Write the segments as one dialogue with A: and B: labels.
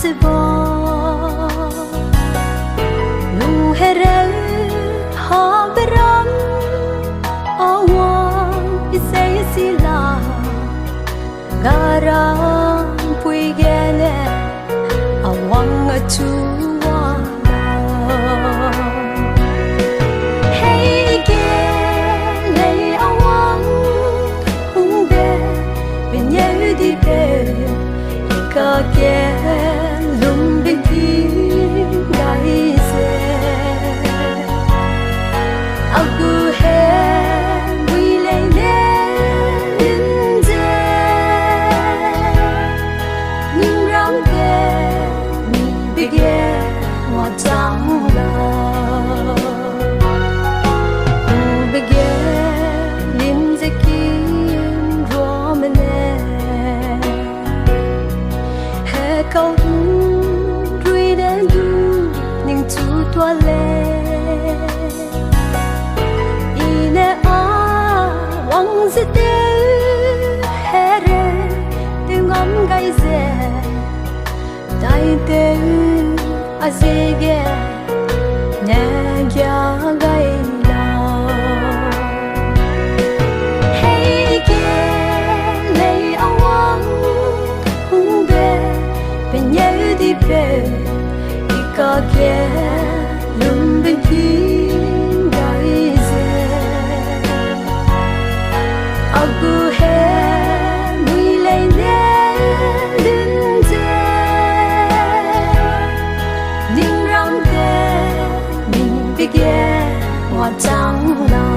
A: se bo lu here ha beram awa isay sila garang pui gele awang achuwa hey gele awang umbe benye di be ka ke lum bin ki gai se agu he wi le ne Ningram ke ni bege wa Changlau bege lim zekin romane he kau rui den du ning tu tua le ine a wang se te here te ngam gai se dai te azege ne kya gai la hey ke le awang umbe penye di pe ka ke lum bin ki gai se agu he mui le ne Ningram ke ni bege wa Changlau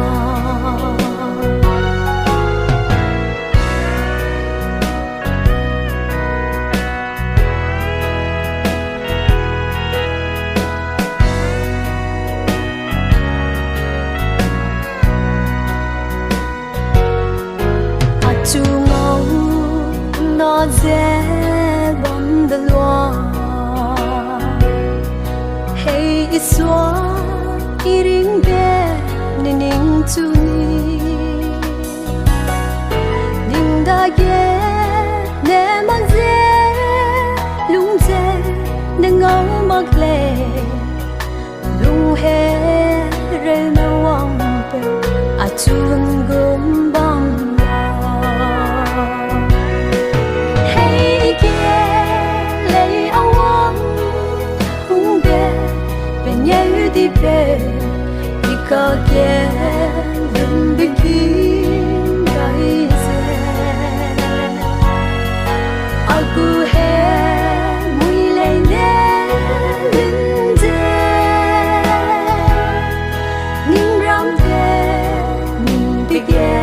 A: achu ngau no ze bom de loi hey iswa iring be ning tu ni ning da ye ne mang ze lung ze ne ngau mak le lung he re na wang pe a chung gum bang hey ke le awang umbe penye di pe ka ke lum bin ki gai se agu he mui le ne lin je Ningram ke ni bege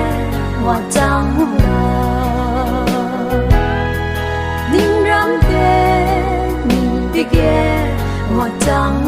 A: wa Changlau Ningram ke ni bege wa Changlau